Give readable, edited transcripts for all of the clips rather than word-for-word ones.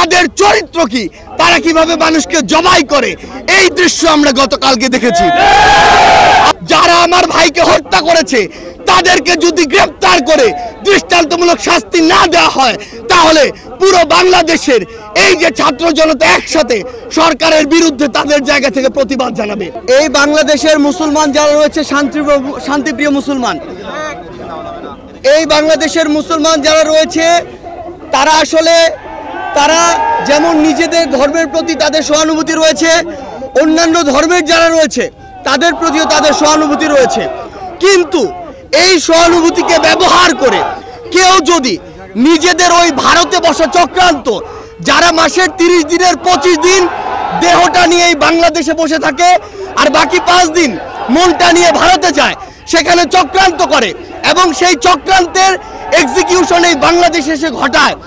তাদের চরিত্র কি, তারা কিভাবে মানুষকে জবাই করে, এই দৃশ্য আমরা গতকালকে দেখেছি। যারা আমার ভাইকে হত্যা করেছে তাদেরকে যদি গ্রেফতার করে দৃষ্টান্তমূলক শাস্তি না দেওয়া হয়, তাহলে পুরো বাংলাদেশের এই যে ছাত্র জনতা একসাথে সরকারের বিরুদ্ধে তাদের জায়গা থেকে প্রতিবাদ জানাবে। এই বাংলাদেশের মুসলমান যারা রয়েছে শান্তিপ্রিয় মুসলমান, এই বাংলাদেশের মুসলমান যারা রয়েছে তারা আসলে যেমন নিজেদের ধর্মের প্রতি তাদের সহানুভূতি রয়েছে, অন্যান্য ধর্মের যারা রয়েছে তাদের প্রতিও তাদের সহানুভূতি রয়েছে। কিন্তু এই সহানুভূতিকে ব্যবহার করে কেউ যদি নিজেদের ওই ভারতে বসা চক্রান্ত, যারা মাসের 30 দিনের 25 দিন দেহটা নিয়ে এই বাংলাদেশে বসে থাকে আর বাকি 5 দিন মনটা নিয়ে ভারতে যায়, সেখানে চক্রান্ত করে এবং সেই চক্রান্তের এক্সিকিউশন এই বাংলাদেশে এসে ঘটায়,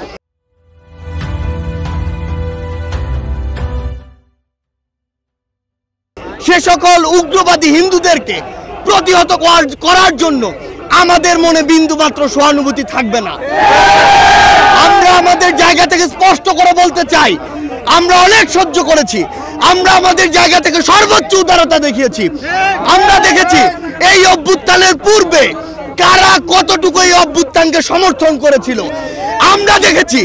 সে সকল উগ্রবাদী হিন্দুদেরকে প্রতিহত করার জন্য আমাদের মনে বিন্দুমাত্র সহানুভূতি থাকবে না। আমরা আমাদের জায়গা থেকে স্পষ্ট করে বলতে চাই, আমরা অনেক সহ্য করেছি, আমরা আমাদের জায়গা থেকে সর্বোচ্চ উদারতা দেখিয়েছি। আমরা দেখেছি এই অভ্যুত্থানের পূর্বে কারা কতটুকু এই অভ্যুত্থানকে সমর্থন করেছিল। আমরা দেখেছি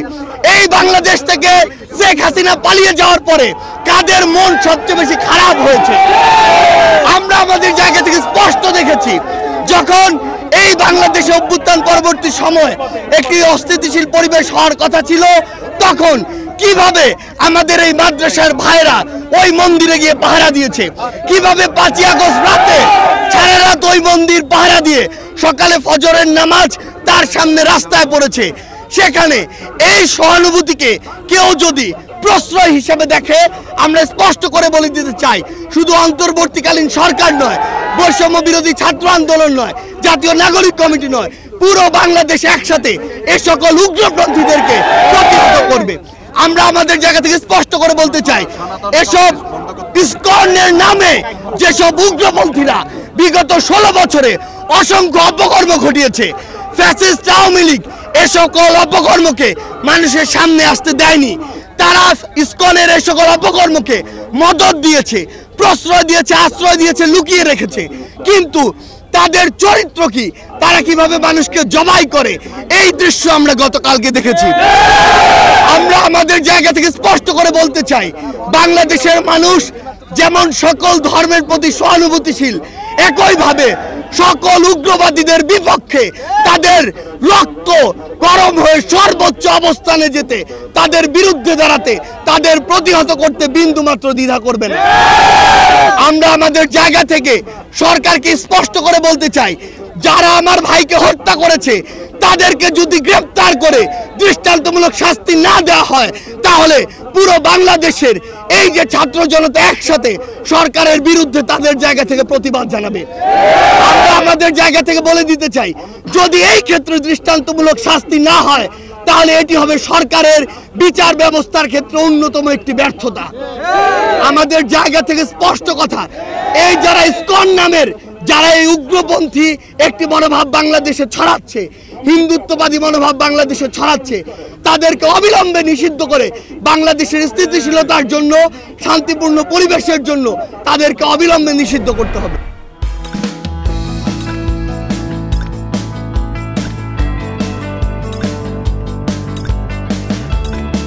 এই বাংলাদেশ থেকে শেখ হাসিনা পালিয়ে যাওয়ার পরে কাদের মন সবচেয়ে বেশি খারাপ হয়েছে। আমরা আমাদের জায়গা থেকে স্পষ্ট দেখেছি, যখন এই বাংলাদেশে অভ্যুত্থান পরবর্তী সময় একটি অস্থিতিশীল পরিবেশ হওয়ার কথা ছিল, তখন কিভাবে আমাদের এই মাদ্রাসার ভাইরা ওই মন্দিরে গিয়ে পাহারা দিয়েছে, কিভাবে 5ই আগস্ট রাতে সারা রাত ওই মন্দির পাহারা দিয়ে সকালে ফজরের নামাজ তার সামনে রাস্তায় পড়েছে। সেখানে এই সহানুভূতিকে কেউ যদি প্রশ্রয় হিসেবে দেখে, আমরা স্পষ্ট করে বলে দিতে চাই, শুধু অন্তর্বর্তীকালীন সরকার নয়, বৈষম্য বিরোধী ছাত্র আন্দোলন নয়, জাতীয় নাগরিক কমিটি নয়, পুরো বাংলাদেশ একসাথে এ সকল উগ্রপন্থীদেরকে প্রতিহত করবে। আমরা আমাদের জায়গা থেকে স্পষ্ট করে বলতে চাই, এসব ইসকনের নামে যেসব উগ্রপন্থীরা বিগত 16 বছরে অসংখ্য অপকর্ম ঘটিয়েছে, ফ্যাসিস্ট আওয়ামী লীগ এ সকল অপকর্মকে মানুষের সামনে আসতে দেয়নি। তারা ইসকনের এই সকল অপকর্মকে মদত দিয়েছে, প্রশ্রয় দিয়েছে, আশ্রয় দিয়েছে, লুকিয়ে রেখেছে। কিন্তু তাদের চরিত্র কি, তারা কিভাবে মানুষকে জবাই করে, এই দৃশ্য আমরা গতকালকে দেখেছি। আমরা আমাদের জায়গা থেকে স্পষ্ট করে বলতে চাই, বাংলাদেশের মানুষ যেমন সকল ধর্মের প্রতি সহানুভূতিশীল, একইভাবে সকল উগ্রবাদীদের বিপক্ষে তাদের রক্ত গরম হয়ে সর্বোচ্চ অবস্থানে যেতে, তাদের বিরুদ্ধে দাঁড়াতে, তাদের প্রতিহত করতে বিন্দুমাত্র দ্বিধা করবে না। আমরা আমাদের জায়গা থেকে সরকারকে স্পষ্ট করে বলতে চাই, যারা আমার ভাইকে হত্যা করেছে তাদেরকে যদি গ্রেফতার করে দৃষ্টান্তমূলক শাস্তি না দেওয়া হয়, তাহলে পুরো বাংলাদেশের এই যে ছাত্র জনতা একসাথে সরকারের বিরুদ্ধে তাদের জায়গা থেকে প্রতিবাদ জানাবে। আমরা আমাদের জায়গা থেকে বলে দিতে চাই, যদি এই ক্ষেত্রে দৃষ্টান্তমূলক শাস্তি না হয়, তাহলে এটি হবে সরকারের বিচার ব্যবস্থার ক্ষেত্রে অন্যতম একটি ব্যর্থতা। আমাদের জায়গা থেকে স্পষ্ট কথা, এই যারা ইসকন নামের যারা এই উগ্রপন্থী একটি মনোভাব বাংলাদেশে ছড়াচ্ছে, হিন্দুত্ববাদী মনোভাব বাংলাদেশে ছড়াচ্ছে, তাদেরকে অবিলম্বে নিষিদ্ধ করে বাংলাদেশের স্থিতিশীলতার জন্য, শান্তিপূর্ণ পরিবেশের জন্য তাদেরকে অবিলম্বে নিষিদ্ধ করতে হবে।